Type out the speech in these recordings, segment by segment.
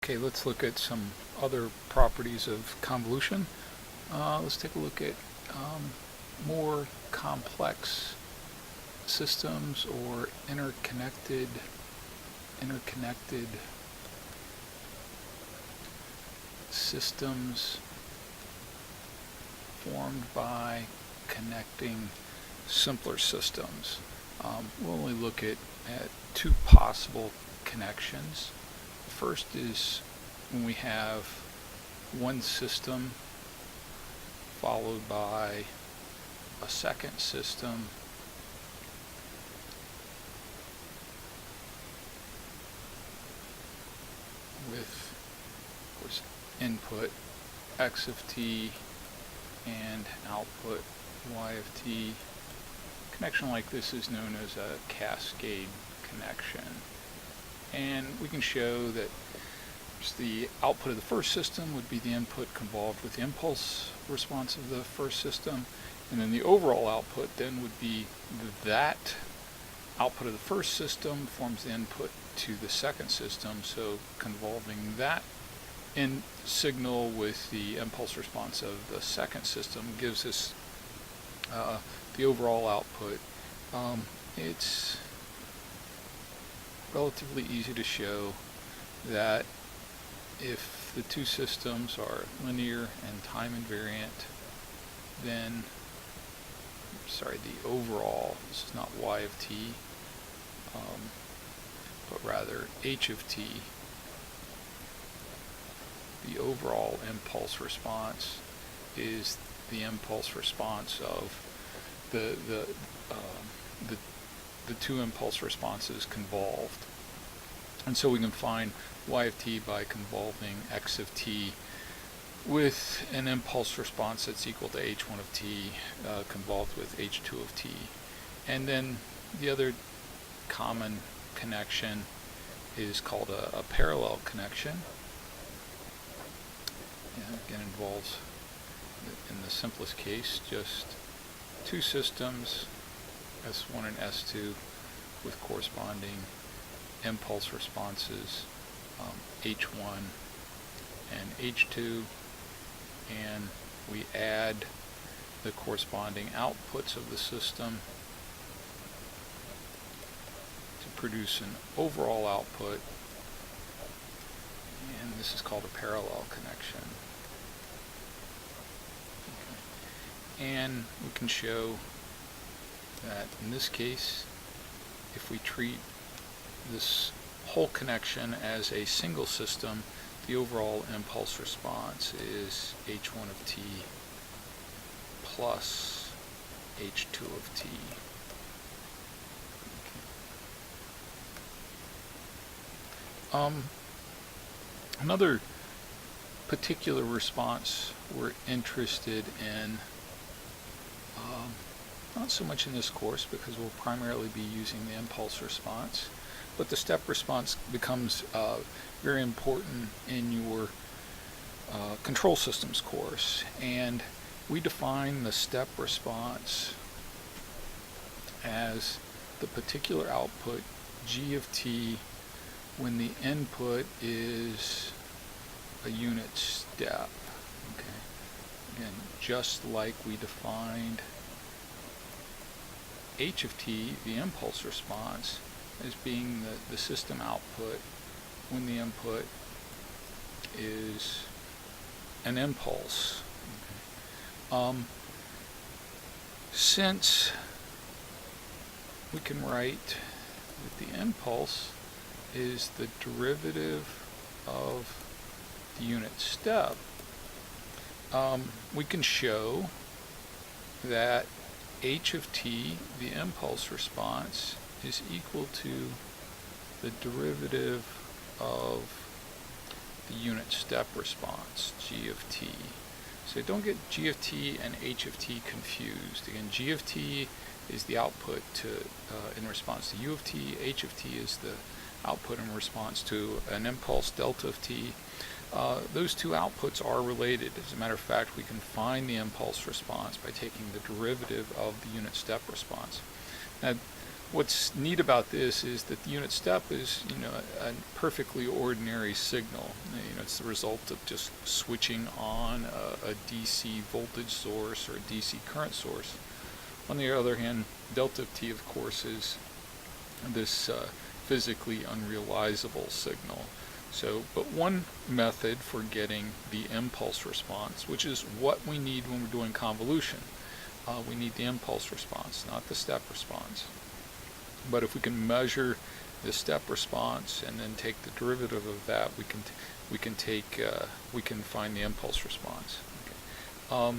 Okay, let's look at some other properties of convolution. Let's take a look at more complex systems or interconnected systems formed by connecting simpler systems. We'll only look at two possible connections. The first is when we have one system followed by a second system with, of course, input x of t and output y of t. A connection like this is known as a cascade connection. And we can show that the output of the first system would be the input convolved with the impulse response of the first system, and then the overall output then would be that output of the first system forms the input to the second system, so convolving that in signal with the impulse response of the second system gives us the overall output. It's relatively easy to show that if the two systems are linear and time invariant, then, the overall, this is not y of t, but rather h of t, the overall impulse response is the impulse response of the two impulse responses convolved. And so we can find y of t by convolving x of t with an impulse response that's equal to h1 of t convolved with h2 of t. And then the other common connection is called a parallel connection. And again, involves, in the simplest case, just two systems, S1 and S2, with corresponding impulse responses, H1 and H2, and we add the corresponding outputs of the system to produce an overall output, and this is called a parallel connection. Okay. And we can show that in this case, if we treat this whole connection as a single system, the overall impulse response is h1 of t plus h2 of t. Okay. Another particular response we're interested in, not so much in this course because we'll primarily be using the impulse response, but the step response becomes very important in your control systems course. And we define the step response as the particular output g of t when the input is a unit step. Okay. Again, just like we defined h of t, the impulse response, as being the system output when the input is an impulse. Okay. Since we can write that the impulse is the derivative of the unit step, we can show that h of t, the impulse response, is equal to the derivative of the unit step response, g of t. So don't get g of t and h of t confused. Again, g of t is the output in response to u of t. H of t is the output in response to an impulse, delta of t. Those two outputs are related. As a matter of fact, we can find the impulse response by taking the derivative of the unit step response. Now, what's neat about this is that the unit step is, a perfectly ordinary signal. It's the result of just switching on a DC voltage source or a DC current source. On the other hand, delta of t, of course, is this physically unrealizable signal. So, but one method for getting the impulse response, which is what we need when we're doing convolution, we need the impulse response, not the step response. But if we can measure the step response and then take the derivative of that, we can find the impulse response. Okay.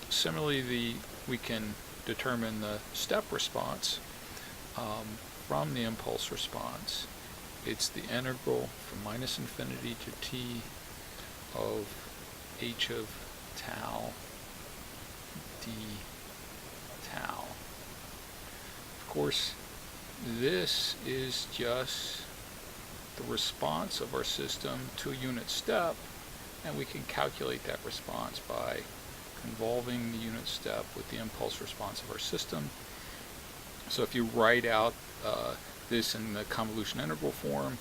Similarly, we can determine the step response from the impulse response. It's the integral from minus infinity to t of h of tau d tau. Of course, this is just the response of our system to a unit step, and we can calculate that response by convolving the unit step with the impulse response of our system. So if you write out this in the convolution integral form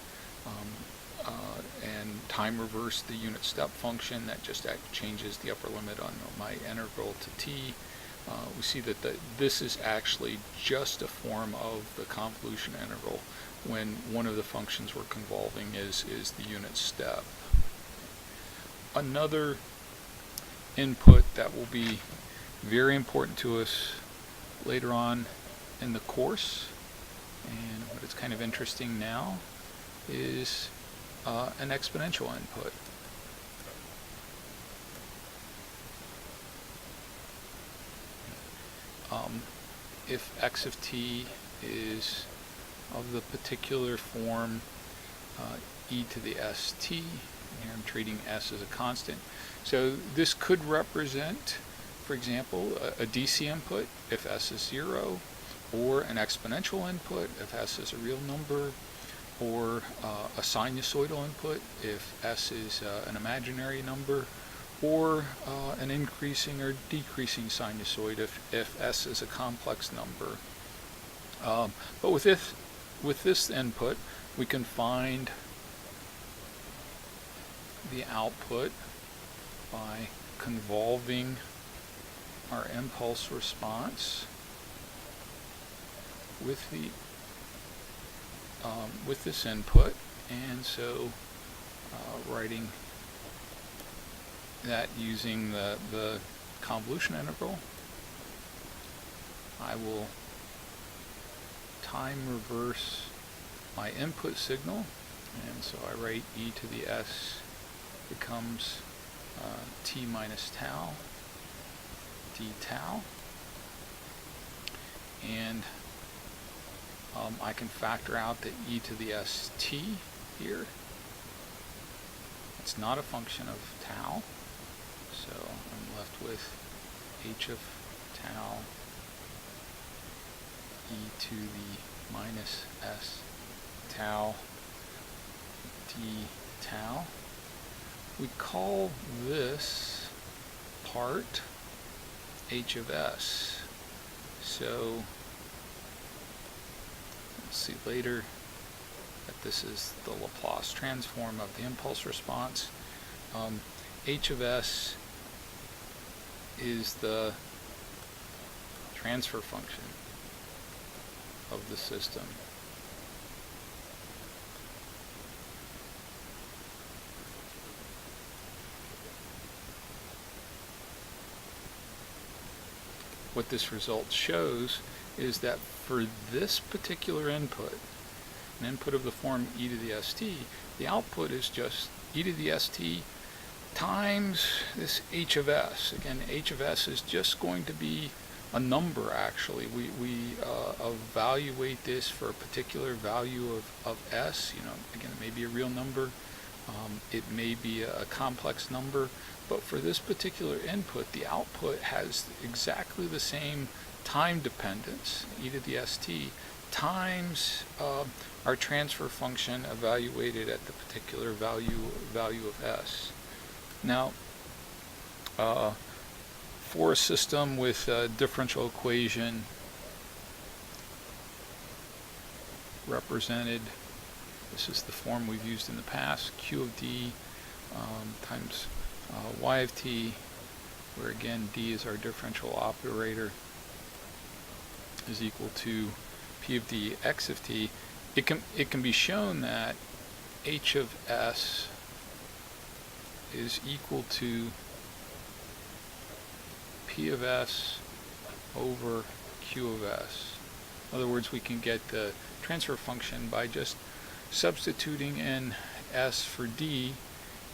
and time reverse the unit step function, that just changes the upper limit on my integral to t. We see that this is actually just a form of the convolution integral when one of the functions we're convolving is the unit step. Another input that will be very important to us later on in the course, and what is kind of interesting now, is an exponential input. If x of t is of the particular form e to the st, here I'm treating s as a constant, so this could represent, for example, a DC input if s is 0, or an exponential input if s is a real number, or a sinusoidal input if s is an imaginary number, or an increasing or decreasing sinusoid if s is a complex number. But with this input, we can find the output by convolving our impulse response with this input, and so writing that using the convolution integral, I will time reverse my input signal, and so I write e to the s becomes t minus tau d tau, and I can factor out the e to the st here. It's not a function of tau, so I'm left with h of tau e to the minus s tau d tau. We call this part h of s. So we'll see later that this is the Laplace transform of the impulse response. H of s is the transfer function of the system. What this result shows is that for this particular input, an input of the form e to the st, the output is just e to the st times this h of s. Again, h of s is just going to be a number, actually. We evaluate this for a particular value of s. Again, it may be a real number, it may be a complex number, but for this particular input, the output has exactly the same time dependence, e to the st, times our transfer function evaluated at the particular value of s. Now, for a system with a differential equation represented, this is the form we've used in the past, Q of D times Y of T, where again D is our differential operator, is equal to P of D X of T. It can be shown that H of S is equal to P of S over Q of S. In other words, we can get the transfer function by just substituting in S for D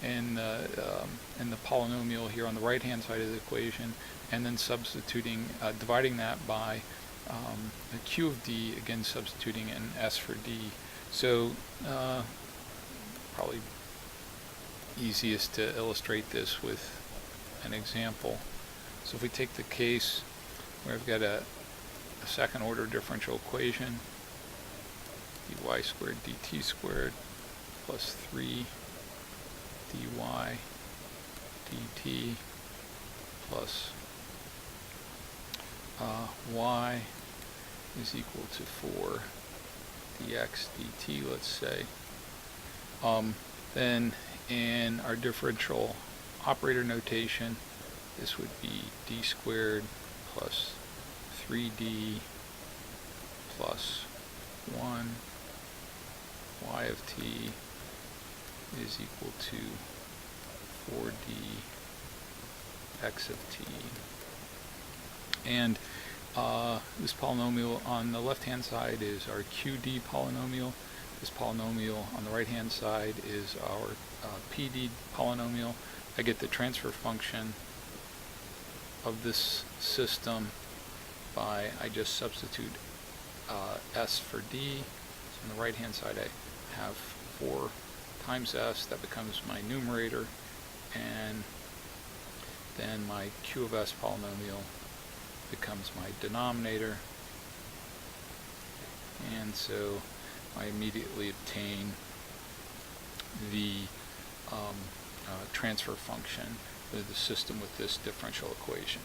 in the polynomial here on the right hand side of the equation, and then substituting, dividing that by the Q of D, again substituting in S for D. So probably easiest to illustrate this with an example. So if we take the case where I've got a second order differential equation, dy squared dt squared plus 3 dy dt plus y is equal to 4 dx dt, let's say. Then in our differential operator notation, this would be d squared plus 3d plus 1 y of t is equal to 4d x of t. And this polynomial on the left hand side is our QD polynomial. This polynomial on the right hand side is our PD polynomial. I get the transfer function of this system by, I just substitute S for D. So on the right hand side I have 4 times S, that becomes my numerator, and then my Q of S polynomial becomes my denominator, and so I immediately obtain the transfer function for the system with this differential equation.